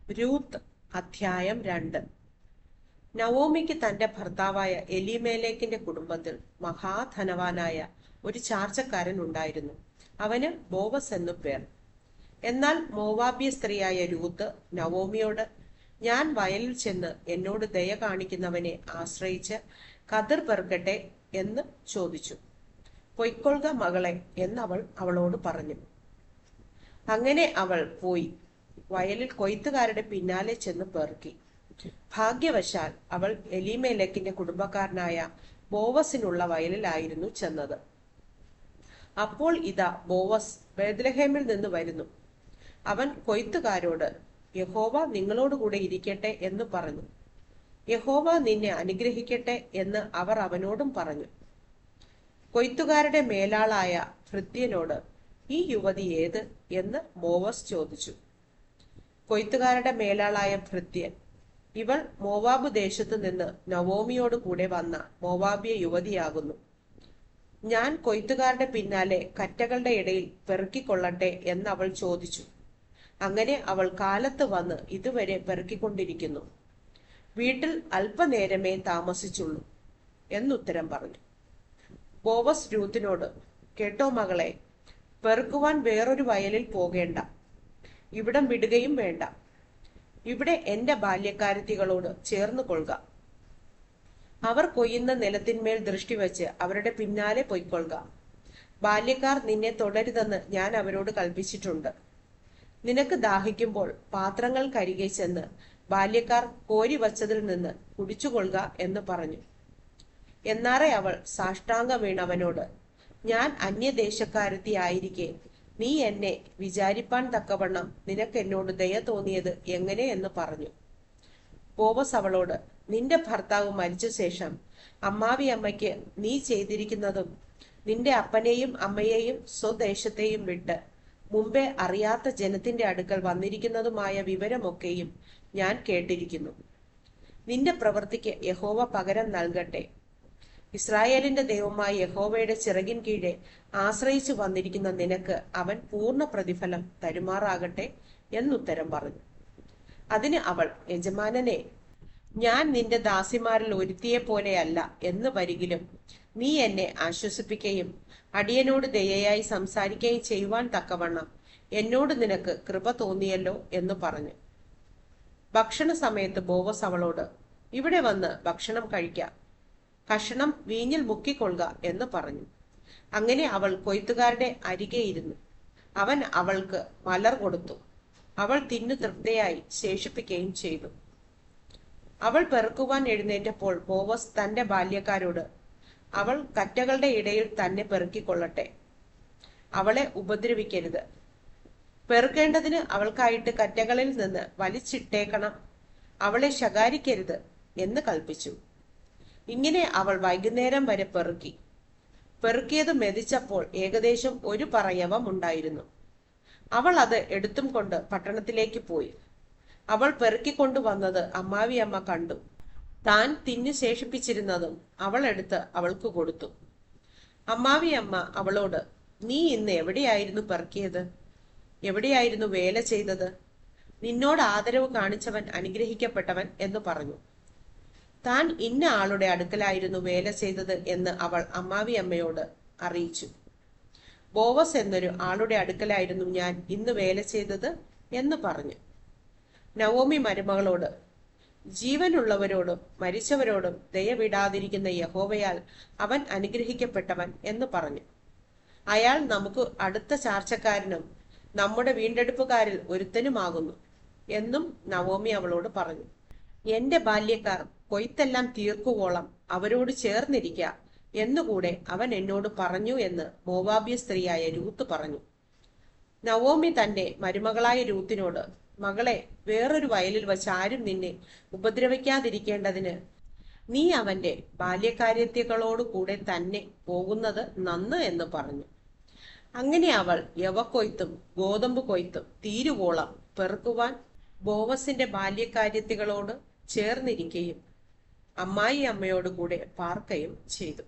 Ruth അധ്യായം 2. നവോമിക്ക് തന്റെ ഭർത്താവായ എലീമേലെക്കിന്റെ കുടുംബത്തിൽ മഹാധനവാനായ ഒരു ചാർച്ചക്കാരൻ ഉണ്ടായിരുന്നു. അവന് ബോവസ് എന്നു പേർ. എന്നാൽ മോവാബ്യ സ്ത്രീയായ രൂത്ത് നവോമിയോട്, ഞാൻ വയലിൽ ചെന്ന് എന്നോട് ദയ കാണിക്കുന്നവനെ ആശ്രയിച്ച് കതിർ പെറുക്കട്ടെ എന്ന് ചോദിച്ചു. പൊയ്ക്കൊള്ളുക മകളെ എന്നവൾ അവളോട് പറഞ്ഞു. അങ്ങനെ അവൾ പോയി വയലിൽ കൊയ്ത്തുകാരുടെ പിന്നാലെ ചെന്ന് പെറുക്കി. ഭാഗ്യവശാൽ അവൾ എലീമേലെക്കിന്റെ കുടുംബക്കാരനായ ബോവസിനുള്ള വയലിലായിരുന്നു ചെന്നത്. അപ്പോൾ ഇതാ ബോവസ് ബേത്ലഹേമിൽ നിന്ന് വരുന്നു. അവൻ കൊയ്ത്തുകാരോട്, യഹോവ നിങ്ങളോടുകൂടെ ഇരിക്കട്ടെ എന്ന് പറഞ്ഞു. യഹോവ നിന്നെ അനുഗ്രഹിക്കട്ടെ എന്ന് അവർ അവനോടും പറഞ്ഞു. കൊയ്ത്തുകാരുടെ മേലാളായ ഭൃത്യനോട്, ഈ യുവതി ഏത് എന്ന് ബോവസ് ചോദിച്ചു. കൊയ്ത്തുകാരുടെ മേലാളായ ഭൃത്യൻ, ഇവൾ മോവാബ് ദേശത്തു നിന്ന് നവോമിയോട് കൂടെ വന്ന മോവാബിയ യുവതിയാകുന്നു. ഞാൻ കൊയ്ത്തുകാരുടെ പിന്നാലെ കറ്റകളുടെ ഇടയിൽ പെറുക്കിക്കൊള്ളട്ടെ എന്ന് അവൾ ചോദിച്ചു. അങ്ങനെ അവൾ കാലത്ത് വന്ന് ഇതുവരെ പെറുക്കിക്കൊണ്ടിരിക്കുന്നു. വീട്ടിൽ അല്പനേരമേ താമസിച്ചുള്ളൂ എന്നുത്തരം പറഞ്ഞു. ബോവസ് രൂത്തിനോട്, കേട്ടോ മകളെ, പെറുക്കുവാൻ വേറൊരു വയലിൽ പോകേണ്ട, ഇവിടം വിടുകയും വേണ്ട. ഇവിടെ എന്റെ ബാല്യക്കാരത്തികളോട് ചേർന്ന് കൊള്ളുക. അവർ കൊയ്യുന്ന നിലത്തിന്മേൽ ദൃഷ്ടി വെച്ച് അവരുടെ പിന്നാലെ പൊയ്ക്കൊള്ളുക. ബാല്യക്കാർ നിന്നെ തുടരുതെന്ന് ഞാൻ അവരോട് കൽപ്പിച്ചിട്ടുണ്ട്. നിനക്ക് ദാഹിക്കുമ്പോൾ പാത്രങ്ങൾക്കരികെ ചെന്ന് ബാല്യക്കാർ കോരി വച്ചതിൽ നിന്ന് കുടിച്ചുകൊള്ളുക എന്ന് പറഞ്ഞു. എന്നാറെ അവൾ സാഷ്ടാംഗം വീണവനോട്, ഞാൻ അന്യദേശക്കാരത്തി ആയിരിക്കെ നീ എന്നെ വിചാരിപ്പാൻ തക്കവണ്ണം നിനക്ക് എന്നോട് ദയ തോന്നിയത് എങ്ങനെ എന്ന് പറഞ്ഞു. ബോവസ് അവളോട്, നിന്റെ ഭർത്താവ് മരിച്ച ശേഷം അമ്മാവി അമ്മയ്ക്ക് നീ ചെയ്തിരിക്കുന്നതും നിന്റെ അപ്പനെയും അമ്മയെയും സ്വദേശത്തെയും വിട്ട് മുമ്പേ അറിയാത്ത ജനത്തിന്റെ അടുക്കൽ വന്നിരിക്കുന്നതുമായ വിവരമൊക്കെയും ഞാൻ കേട്ടിരിക്കുന്നു. നിന്റെ പ്രവൃത്തിക്ക് യഹോവ പകരം നൽകട്ടെ. ഇസ്രായേലിന്റെ ദൈവമായ യഹോവയുടെ ചിറകിൻ കീഴെ ആശ്രയിച്ചു വന്നിരിക്കുന്ന നിനക്ക് അവൻ പൂർണ്ണ പ്രതിഫലം തരുമാറാകട്ടെ എന്നുത്തരം പറഞ്ഞു. അതിന് അവൾ, യജമാനനെ, ഞാൻ നിന്റെ ദാസിമാരിൽ ഒരുത്തിയെ പോലെയല്ല എന്ന് വരികിലും നീ എന്നെ ആശ്വസിപ്പിക്കുകയും അടിയനോട് ദയയായി സംസാരിക്കുകയും ചെയ്യുവാൻ തക്കവണ്ണം എന്നോട് നിനക്ക് കൃപ തോന്നിയല്ലോ എന്ന് പറഞ്ഞു. ഭക്ഷണ സമയത്ത് ബോവസ് അവളോട്, ഇവിടെ വന്ന് ഭക്ഷണം കഴിക്കാം, കഷണം വീഞ്ഞിൽ മുക്കിക്കൊള്ളുക എന്ന് പറഞ്ഞു. അങ്ങനെ അവൾ കൊയ്ത്തുകാരുടെ അരികെ ഇരുന്നു. അവൻ അവൾക്ക് മലർ കൊടുത്തു. അവൾ തിന്നു തൃപ്തയായി ശേഷിപ്പിക്കുകയും ചെയ്തു. അവൾ പെറുക്കുവാൻ എഴുന്നേറ്റപ്പോൾ ബോവസ് തന്റെ ബാല്യക്കാരോട്, അവൾ കറ്റകളുടെ ഇടയിൽ തന്നെ പെറുക്കിക്കൊള്ളട്ടെ, അവളെ ഉപദ്രവിക്കരുത്. പെറുക്കേണ്ടതിന് അവൾക്കായിട്ട് കറ്റകളിൽ നിന്ന് വലിച്ചിട്ടേക്കണം, അവളെ ശകാരിക്കരുത് എന്ന് കൽപ്പിച്ചു. ഇങ്ങനെ അവൾ വൈകുന്നേരം വരെ പെറുക്കിയത് മെതിച്ചപ്പോൾ ഏകദേശം ഒരു പറയവം ഉണ്ടായിരുന്നു. അവൾ അത് എടുത്തും കൊണ്ട് പട്ടണത്തിലേക്ക് പോയി. അവൾ പെറുക്കിക്കൊണ്ടുവന്നത് അമ്മാവി അമ്മ കണ്ടു. താൻ തിന്നു ശേഷിപ്പിച്ചിരുന്നതും അവൾ എടുത്ത് അവൾക്ക് കൊടുത്തു. അമ്മാവി അമ്മ അവളോട്, നീ ഇന്ന് എവിടെയായിരുന്നു പെറുക്കിയത്? എവിടെയായിരുന്നു വേല ചെയ്തത്? നിന്നോട് ആദരവ് കാണിച്ചവൻ അനുഗ്രഹിക്കപ്പെട്ടവൻ എന്ന് പറഞ്ഞു. താൻ ഇന്ന ആളുടെ അടുക്കലായിരുന്നു വേല ചെയ്തത് എന്ന് അവൾ അമ്മാവി അമ്മയോട് അറിയിച്ചു. ബോവസ് എന്നൊരു ആളുടെ അടുക്കലായിരുന്നു ഞാൻ ഇന്ന് വേല ചെയ്തത് എന്ന് പറഞ്ഞു. നവോമി മരുമകളോട്, ജീവനുള്ളവരോടും മരിച്ചവരോടും ദയ വിടാതിരിക്കുന്ന യഹോവയാൽ അവൻ അനുഗ്രഹിക്കപ്പെട്ടവൻ എന്ന് പറഞ്ഞു. അയാൾ നമുക്ക് അടുത്ത ചാർച്ചക്കാരനും നമ്മുടെ വീണ്ടെടുപ്പുകാരിൽ ഒരുത്തനുമാകുന്നു എന്നും നവോമി അവളോട് പറഞ്ഞു. എന്റെ ബാല്യക്കാർ കൊയ്ത്തെല്ലാം തീർക്കുവോളം അവരോട് ചേർന്നിരിക്ക എന്നുകൂടെ അവൻ എന്നോട് പറഞ്ഞു എന്ന് മോവാബ്യ സ്ത്രീയായ രൂത്ത് പറഞ്ഞു. നവോമി തന്റെ മരുമകളായ രൂത്തിനോട്, മകളെ, വേറൊരു വയലിൽ വച്ച് ആരും നിന്നെ ഉപദ്രവിക്കാതിരിക്കേണ്ടതിന് നീ അവന്റെ ബാല്യകാര്യത്തികളോട് കൂടെ തന്നെ പോകുന്നത് നന്ന് എന്ന് പറഞ്ഞു. അങ്ങനെ അവൾ യവക്കൊയ്ത്തും ഗോതമ്പ് കൊയ്ത്തും തീരുവോളം പെറുക്കുവാൻ ബോവസിന്റെ ബാല്യകാര്യത്തികളോട് ചേർന്നിരിക്കുകയും അമ്മായി അമ്മയോട് കൂടെ പാർക്കുകയും ചെയ്തു.